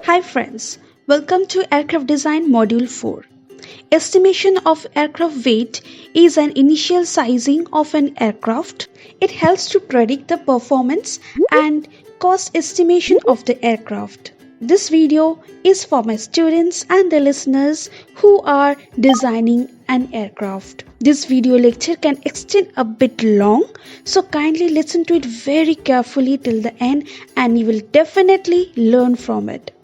Hi friends, welcome to Aircraft Design Module 4. Estimation of aircraft weight is an initial sizing of an aircraft. It helps to predict the performance and cost estimation of the aircraft. This video is for my students and the listeners who are designing an aircraft. This video lecture can extend a bit long, so kindly listen to it very carefully till the end and you will definitely learn from it.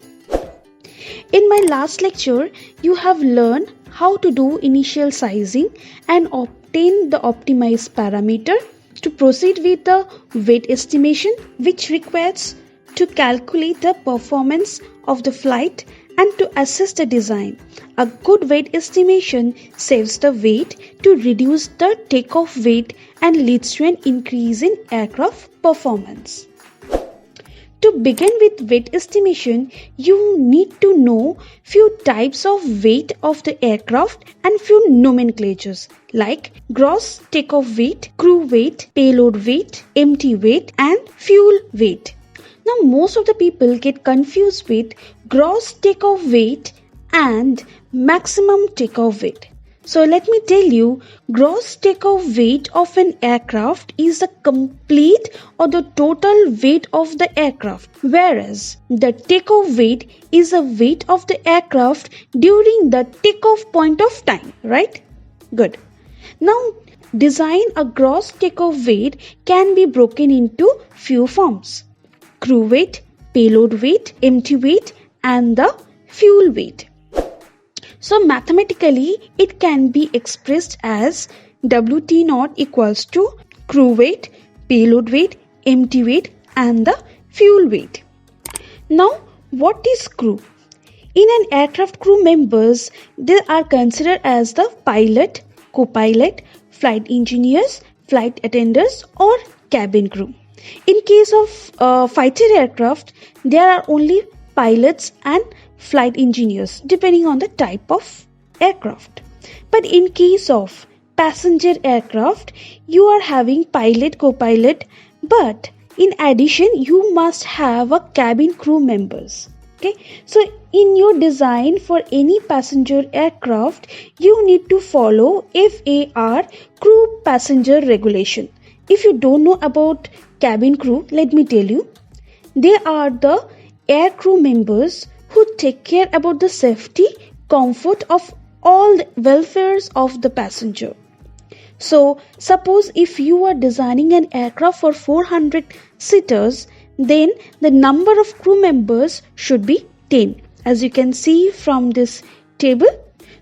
In my last lecture, you have learned how to do initial sizing and obtain the optimized parameter to proceed with the weight estimation, which requires to calculate the performance of the flight and to assess the design. A good weight estimation saves the weight to reduce the takeoff weight and leads to an increase in aircraft performance. To begin with weight estimation, you need to know few types of weight of the aircraft and few nomenclatures like gross takeoff weight, crew weight, payload weight, empty weight and fuel weight. Now most of the people get confused with gross takeoff weight and maximum takeoff weight. So let me tell you, gross takeoff weight of an aircraft is the complete or the total weight of the aircraft, whereas the takeoff weight is the weight of the aircraft during the takeoff point of time, right? Good. Now, design a gross takeoff weight can be broken into few forms: crew weight, payload weight, empty weight, and the fuel weight. So mathematically, it can be expressed as WT0 equals to crew weight, payload weight, empty weight and the fuel weight. Now, what is crew? In an aircraft, crew members, they are considered as the pilot, co-pilot, flight engineers, flight attendants or cabin crew. In case of fighter aircraft, there are only pilots and flight engineers depending on the type of aircraft. But in case of passenger aircraft, you are having pilot, co-pilot, but in addition you must have a cabin crew members. Okay, so in your design for any passenger aircraft, you need to follow FAR, crew passenger regulation. If you don't know about cabin crew, let me tell you, they are the air crew members who take care about the safety, comfort of all the welfares of the passenger. So, suppose if you are designing an aircraft for 400 seaters, then the number of crew members should be 10. As you can see from this table.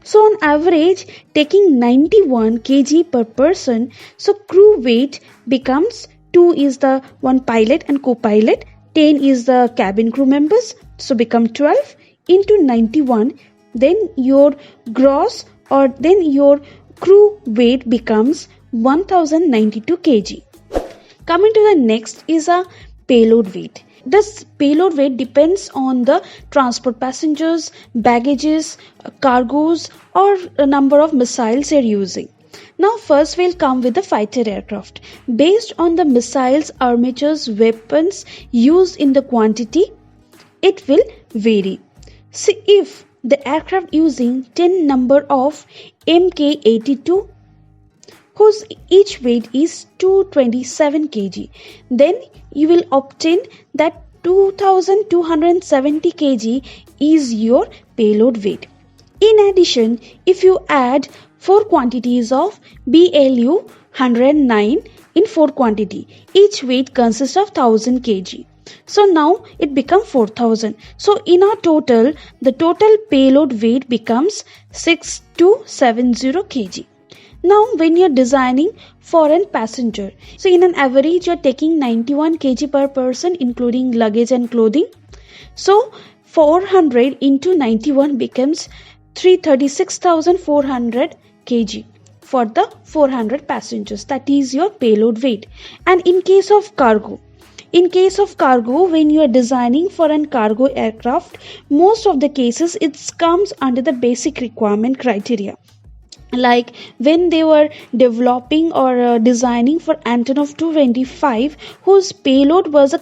So, on average, taking 91 kg per person, so crew weight becomes 2 is the one pilot and co-pilot, 10 is the cabin crew members, so become 12 into 91, then your gross or then your crew weight becomes 1092 kg. Coming to the next is a payload weight. This payload weight depends on the transport passengers, baggages, cargoes or a number of missiles you're using. Now first we'll come with the fighter aircraft. Based on the missiles, armatures, weapons used in the quantity, it will vary. See, if the aircraft using 10 number of Mk-82 whose each weight is 227 kg, then you will obtain that 2270 kg is your payload weight. In addition, if you add 4 quantities of BLU 109 in 4 quantity, each weight consists of 1000 kg. So now it becomes 4000. So in our total, the total payload weight becomes 6270 kg. Now when you're designing for a passenger, so in an average you're taking 91 kg per person including luggage and clothing. So 400 into 91 becomes 336,400 kg for the 400 passengers. That is your payload weight. And in case of cargo, when you are designing for an cargo aircraft, most of the cases it comes under the basic requirement criteria. like when they were developing or designing for Antonov 225, whose payload was a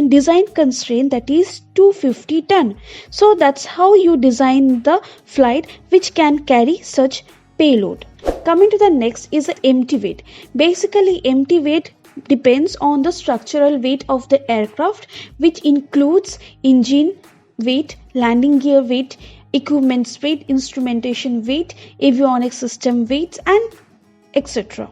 design constraint, that is 250 ton. So that's how you design the flight which can carry such payload. Coming to the next is the empty weight. Basically, empty weight depends on the structural weight of the aircraft, which includes engine weight, landing gear weight, equipment weight, instrumentation weight, avionics system weights, and etc.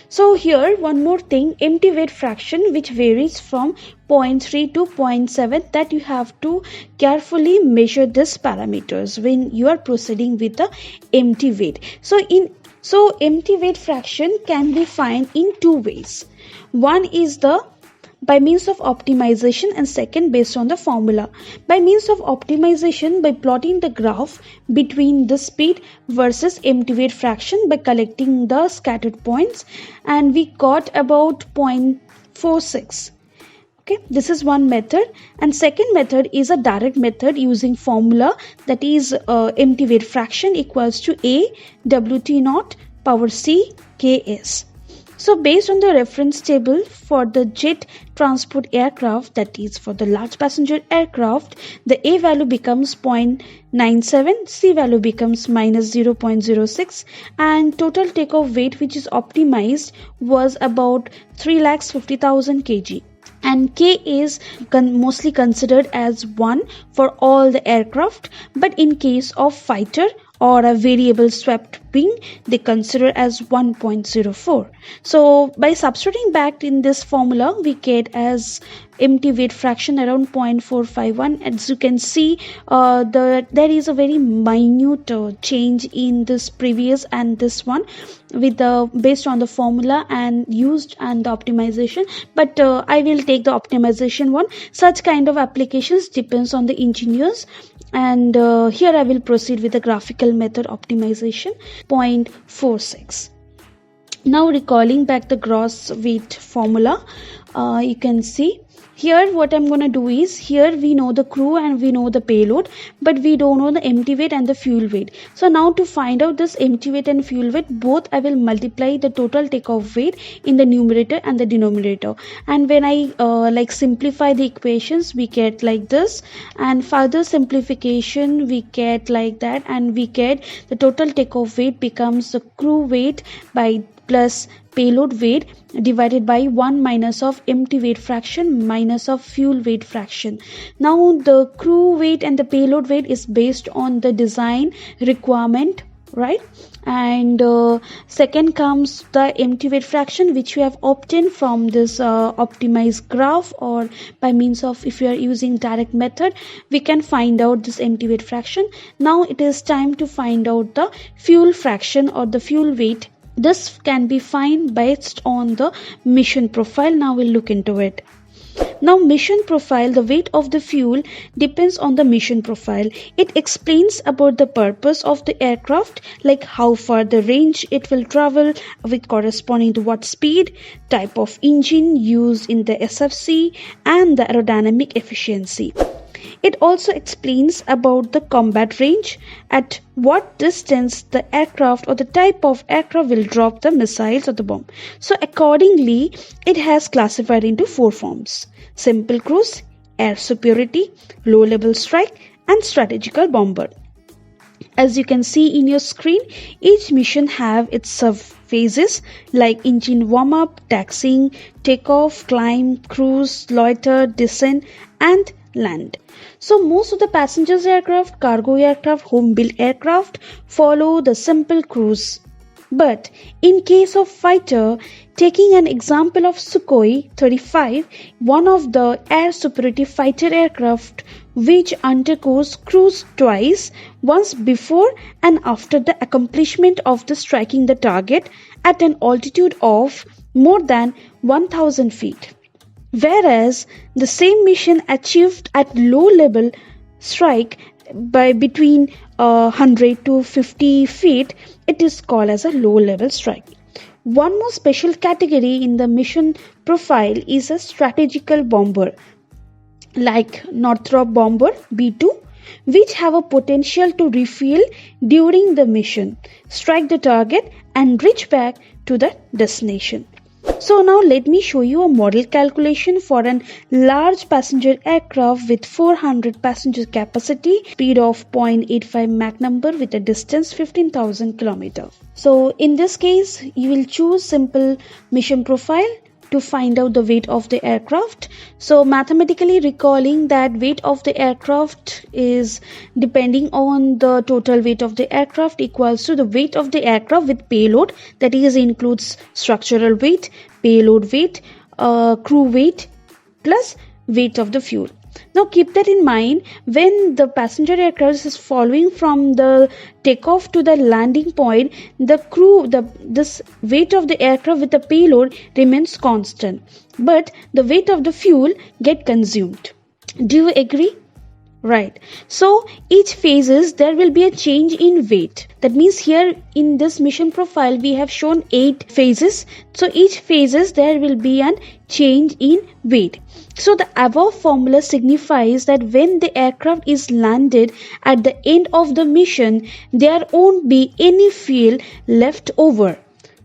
So here one more thing, empty weight fraction, which varies from 0.3 to 0.7, that you have to carefully measure these parameters when you are proceeding with the empty weight. So empty weight fraction can be found in two ways. One is the by means of optimization, and second based on the formula. By means of optimization, by plotting the graph between the speed versus empty weight fraction by collecting the scattered points, and we got about 0.46. Okay, this is one method, and second method is a direct method using formula, that is empty weight fraction equals to A WT naught power C KS. So based on the reference table for the jet transport aircraft, that is for the large passenger aircraft, the A value becomes 0.97, C value becomes minus 0.06, and total takeoff weight which is optimized was about 3,50,000 kg. And K is mostly considered as 1 for all the aircraft, but in case of fighter or a variable swept wing, they consider as 1.04. So by substituting back in this formula, we get as empty weight fraction around 0.451. As you can see, there is a very minute change in this previous and this one with the based on the formula and used and the optimization. But I will take the optimization one. Such kind of applications depends on the engineers. And here I will proceed with the graphical method optimization 0.46. Now recalling back the gross weight formula, you can see here what I'm going to do is, here we know the crew and we know the payload, but we don't know the empty weight and the fuel weight. So now to find out this empty weight and fuel weight, both I will multiply the total takeoff weight in the numerator and the denominator. And when I simplify the equations, we get like this, and further simplification we get like that, and we get the total takeoff weight becomes the crew weight by plus payload weight divided by 1 minus of empty weight fraction minus of fuel weight fraction. Now the crew weight and the payload weight is based on the design requirement, right? And second comes the empty weight fraction, which we have obtained from this optimized graph, or by means of, if you are using direct method, we can find out this empty weight fraction. Now it is time to find out the fuel fraction or the fuel weight. This can be found based on the mission profile. Now we'll look into it. Now mission profile, the weight of the fuel depends on the mission profile. It explains about the purpose of the aircraft, like how far the range it will travel with corresponding to what speed, type of engine used in the SFC, and the aerodynamic efficiency. It also explains about the combat range, at what distance the aircraft or the type of aircraft will drop the missiles or the bomb. So accordingly, it has classified into 4 forms: simple cruise, air superiority, low level strike, and strategical bomber. As you can see in your screen, each mission have its phases like engine warm-up, taxiing, takeoff, climb, cruise, loiter, descent, and land. So most of the passengers aircraft, cargo aircraft, home-built aircraft follow the simple cruise. But in case of fighter, taking an example of Sukhoi 35, one of the air superiority fighter aircraft which undergoes cruise twice, once before and after the accomplishment of the striking the target at an altitude of more than 1000 feet. Whereas the same mission achieved at low level strike by between 100 to 50 feet, it is called as a low level strike. One more special category in the mission profile is a strategical bomber, like Northrop bomber B2, which have a potential to refuel during the mission, strike the target and reach back to the destination. So now let me show you a model calculation for a large passenger aircraft with 400 passenger capacity, speed of 0.85 Mach number with a distance 15,000 km. So in this case, you will choose simple mission profile to find out the weight of the aircraft. So mathematically recalling that weight of the aircraft is depending on the total weight of the aircraft equals to the weight of the aircraft with payload, that is includes structural weight, payload weight, crew weight plus weight of the fuel. Now keep that in mind when the passenger aircraft is following from the takeoff to the landing point, this weight of the aircraft with the payload remains constant, but the weight of the fuel get consumed. Do you agree? Right. So each phases there will be a change in weight. That means here in this mission profile we have shown 8 phases. So each phases there will be a change in weight. So the above formula signifies that when the aircraft is landed at the end of the mission, there won't be any fuel left over.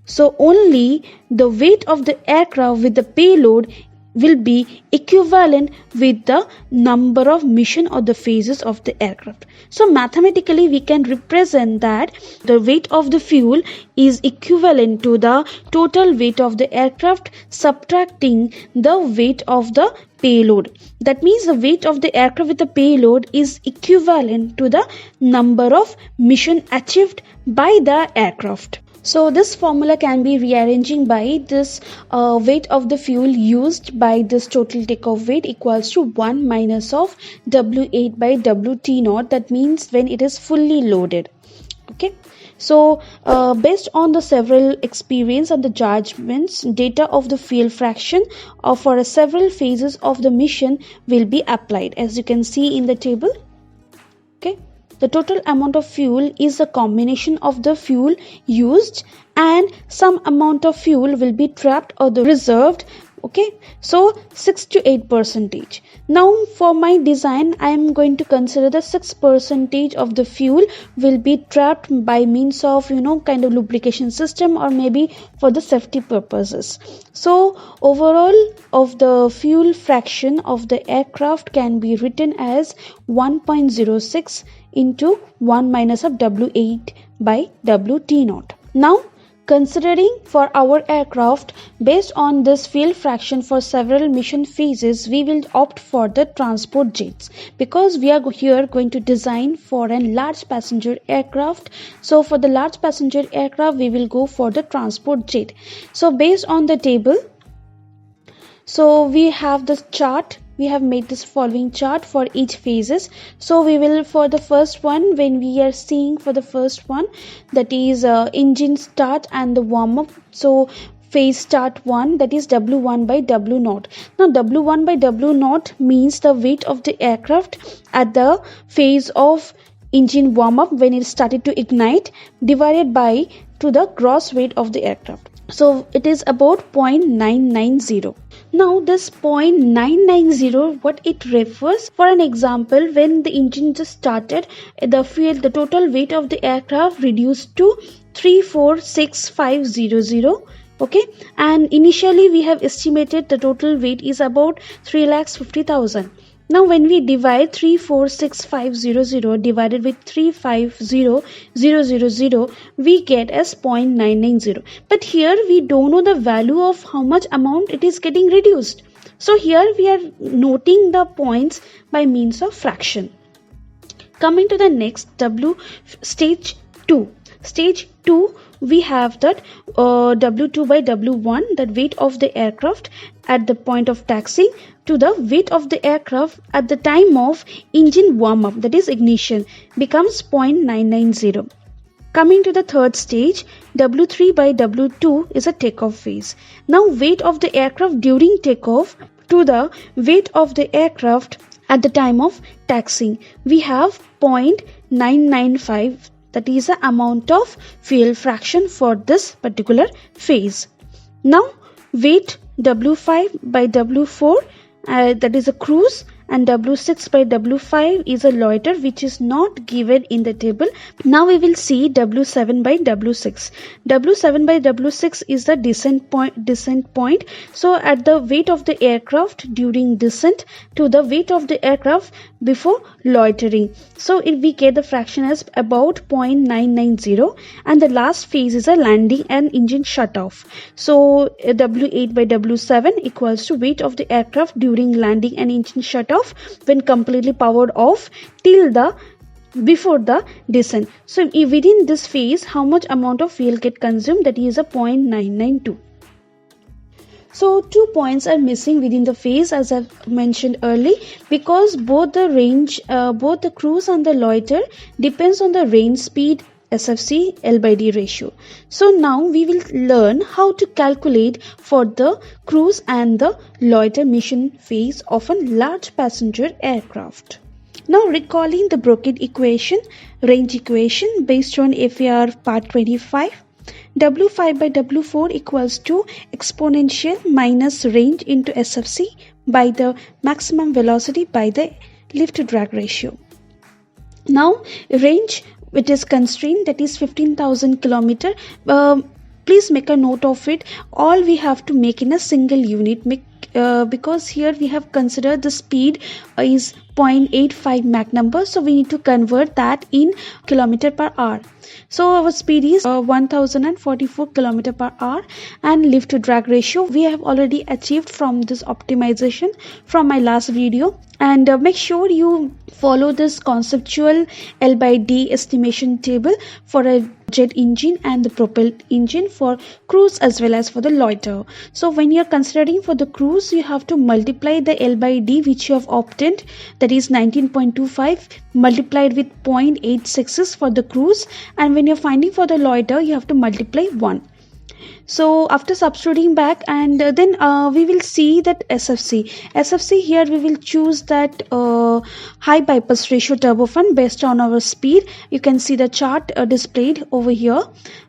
So only the weight of the aircraft with the payload will be equivalent with the number of mission or the phases of the aircraft. So mathematically we can represent that the weight of the fuel is equivalent to the total weight of the aircraft subtracting the weight of the payload. That means the weight of the aircraft with the payload is equivalent to the number of mission achieved by the aircraft. So this formula can be rearranging by this weight of the fuel used by this total takeoff weight equals to 1 minus of W8 by WT0. That means when it is fully loaded. Okay. So based on the several experience and the judgments, data of the fuel fraction for several phases of the mission will be applied, as you can see in the table. Okay. The total amount of fuel is a combination of the fuel used and some amount of fuel will be trapped or the reserved. Okay, so 6 to 8%. Now for my design, I am going to consider the 6% of the fuel will be trapped by means of kind of lubrication system or maybe for the safety purposes. So overall of the fuel fraction of the aircraft can be written as 1.06 into 1 minus of W8 by WT0. Now considering for our aircraft, based on this fuel fraction for several mission phases, we will opt for the transport jets because we are here going to design for a large passenger aircraft. So for the large passenger aircraft, we will go for the transport jet. So based on the table, so we have this chart. We have made this following chart for each phases. So we will for the first one, when we are seeing for the first one, that is engine start and the warm up. So phase start 1, that is W1 by W0. Now W1 by W0 means the weight of the aircraft at the phase of engine warm up when it started to ignite divided by to the gross weight of the aircraft. So it is about 0.990. Now this 0.990, what it refers, for an example, when the engine just started, the total weight of the aircraft reduced to 346,500. Okay, and initially we have estimated the total weight is about 3,50,000. Now when we divide 346,500 divided with 350,000, we get as 0.990. But here we don't know the value of how much amount it is getting reduced. So here we are noting the points by means of fraction. Coming to the next stage 2. Stage 2, we have that W2 by W1, that weight of the aircraft at the point of taxiing to the weight of the aircraft at the time of engine warm up, that is ignition, becomes 0.990. Coming to the third stage, W3 by W2 is a takeoff phase. Now weight of the aircraft during takeoff to the weight of the aircraft at the time of taxiing, we have 0.995. That is the amount of fuel fraction for this particular phase. Now weight W5 by W4, that is a cruise, and W6 by W5 is a loiter which is not given in the table. Now we will see W7 by W6. W7 by W6 is the descent point. So at the weight of the aircraft during descent to the weight of the aircraft before loitering. So if we get the fraction as about 0.990, and the last phase is a landing and engine shut off. So W8 by W7 equals to weight of the aircraft during landing and engine shut off when completely powered off till the before the descent. So within this phase, how much amount of fuel get consumed? That is a 0.992. So 2 points are missing within the phase, as I've mentioned earlier, because both the cruise and the loiter depends on the range, speed, SFC, L by D ratio. So now we will learn how to calculate for the cruise and the loiter mission phase of a large passenger aircraft. Now recalling the Brockett equation, range equation based on FAR part 25, W5 by W4 equals to exponential minus range into SFC by the maximum velocity by the lift to drag ratio. Now range, it is constrained, that is 15,000 kilometer. Please make a note of it. All we have to make in a single unit, because here we have considered the speed is 0.85 Mach number, so we need to convert that in kilometer per hour. So our speed is 1044 kilometer per hour, and lift to drag ratio we have already achieved from this optimization from my last video. And make sure you follow this conceptual L by D estimation table for a jet engine and the propelled engine for cruise as well as for the loiter. So when you are considering for the cruise, you have to multiply the L by D which you have obtained, that is 19.25 multiplied with 0.86 for the cruise, and when you're finding for the loiter you have to multiply 1. So after substituting back, and then we will see that SFC here we will choose that high bypass ratio turbofan based on our speed. You can see the chart displayed over here,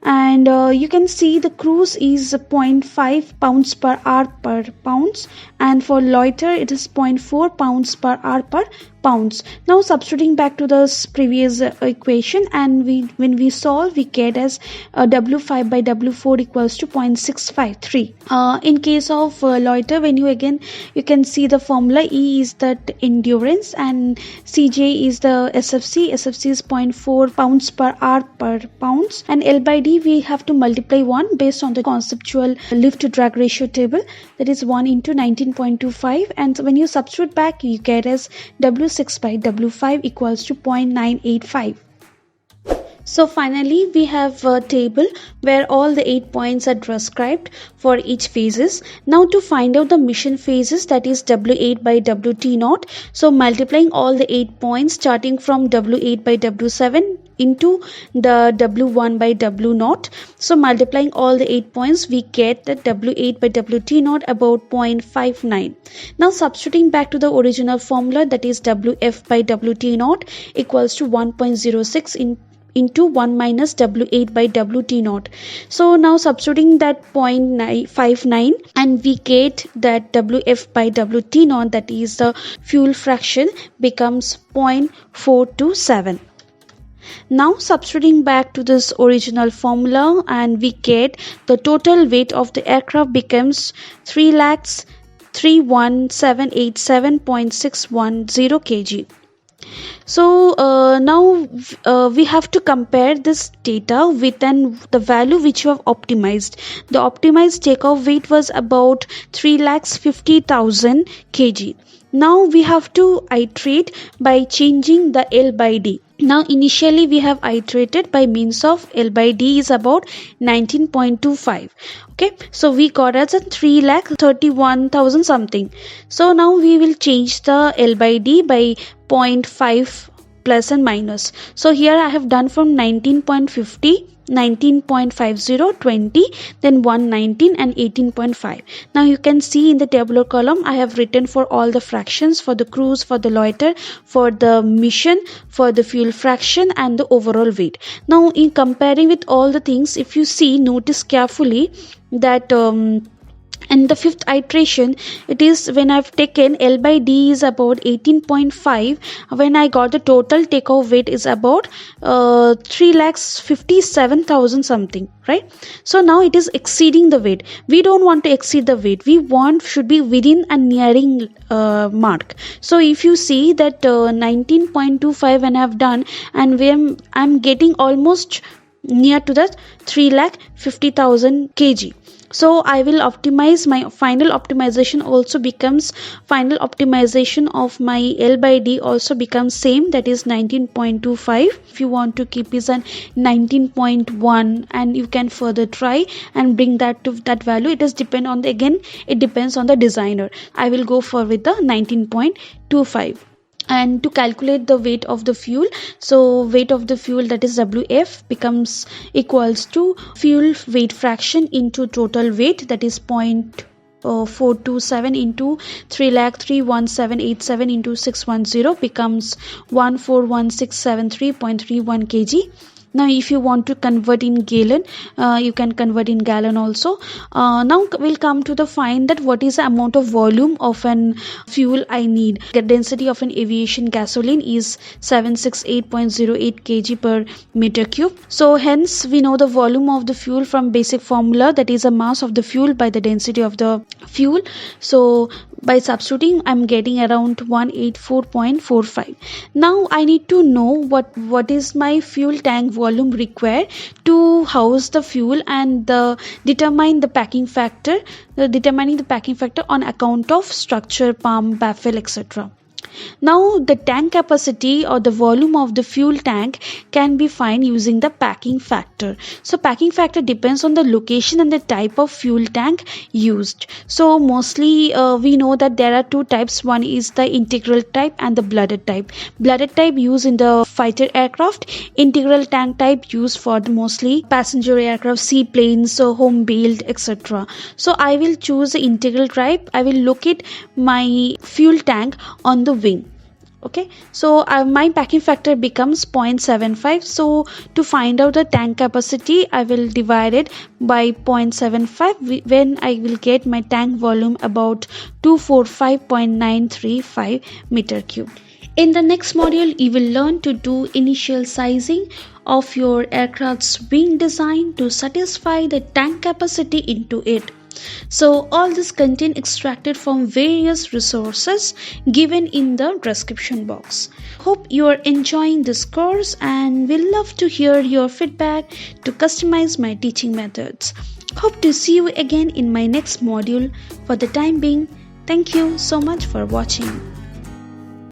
and you can see the cruise is 0.5 pounds per hour per pounds, and for loiter it is 0.4 pounds per hour per pounds. Now substituting back to the previous equation, and when we solve we get as W5 by W4 equals to 0.653. In case of loiter, when you can see the formula. E is that endurance and CJ is the SFC. SFC is 0.4 pounds per hour per pounds, and L by D we have to multiply 1 based on the conceptual lift to drag ratio table, that is 1 into 19.25, and when you substitute back you get as W6 by W5 equals to 0.985. So finally we have a table where all the 8 points are described for each phases. Now to find out the mission phases, that is W8 by WT0. So multiplying all the 8 points starting from W8 by W7 into the W1 by W0. So multiplying all the 8 points we get the W8 by WT0 about 0.59. Now substituting back to the original formula, that is WF by WT0 equals to 1.06 into 1 minus W8 by WT0. So now substituting that 0.59, and we get that WF by WT0, that is the fuel fraction, becomes 0.427. Now substituting back to this original formula, and we get the total weight of the aircraft becomes 3,31787.610 kg. So now we have to compare this data with the value which you have optimized. The optimized takeoff weight was about 3,50,000 kg. Now we have to iterate by changing the L by D. Now initially we have iterated by means of L by D is about 19.25. Okay, so we got as a 3,31,000 something. So now we will change the L by D by 0.5 plus and minus. So here I have done from 19.50, 19.50, 20, then 119 and 18.5. Now you can see in the tabular column I have written for all the fractions, for the cruise, for the loiter, for the mission, for the fuel fraction and the overall weight. Now in comparing with all the things, if you see, notice carefully that And the fifth iteration, it is when I've taken L by D is about 18.5, when I got the total takeoff weight is about 3,57,000 something, right? So now it is exceeding the weight. We don't want to exceed the weight, we want should be within a nearing mark. So if you see that 19.25 when I've done, and when I'm getting almost near to the 3,50,000 kg. So I will optimize my final optimization also becomes final optimization of my L by D also becomes same, that is 19.25. If you want to keep is an 19.1, and you can further try and bring that to that value. It is depend on the, again it depends on the designer. I will go for with the 19.25. And to calculate the weight of the fuel, so weight of the fuel, that is WF, becomes equals to fuel weight fraction into total weight, that is 0.427 into 3,31787 into 610 becomes 141673.31 kg. Now if you want to convert in gallon, you can convert in gallon also. Now we'll come to the find that what is the amount of volume of an fuel I need. The density of an aviation gasoline is 768.08 kg per meter cube. So hence we know the volume of the fuel from basic formula, that is a mass of the fuel by the density of the fuel. So by substituting, I'm getting around 184.45. Now I need to know what is my fuel tank volume required to house the fuel, and determining the packing factor on account of structure, pump, baffle, etc. Now the tank capacity or the volume of the fuel tank can be found using the packing factor. So packing factor depends on the location and the type of fuel tank used. So mostly we know that there are two types. One is the integral type and the blooded type. Blooded type used in the fighter aircraft, integral tank type used for the mostly passenger aircraft, seaplanes, home built, etc. So I will choose the integral type. I will locate my fuel tank on the wing. Okay, so my packing factor becomes 0.75. So to find out the tank capacity, I will divide it by 0.75 when I will get my tank volume about 245.935 meter cube. In the next module, you will learn to do initial sizing of your aircraft's wing design to satisfy the tank capacity into it. So all this content extracted from various resources given in the description box. Hope you are enjoying this course and will love to hear your feedback to customize my teaching methods. Hope to see you again in my next module. For the time being, thank you so much for watching.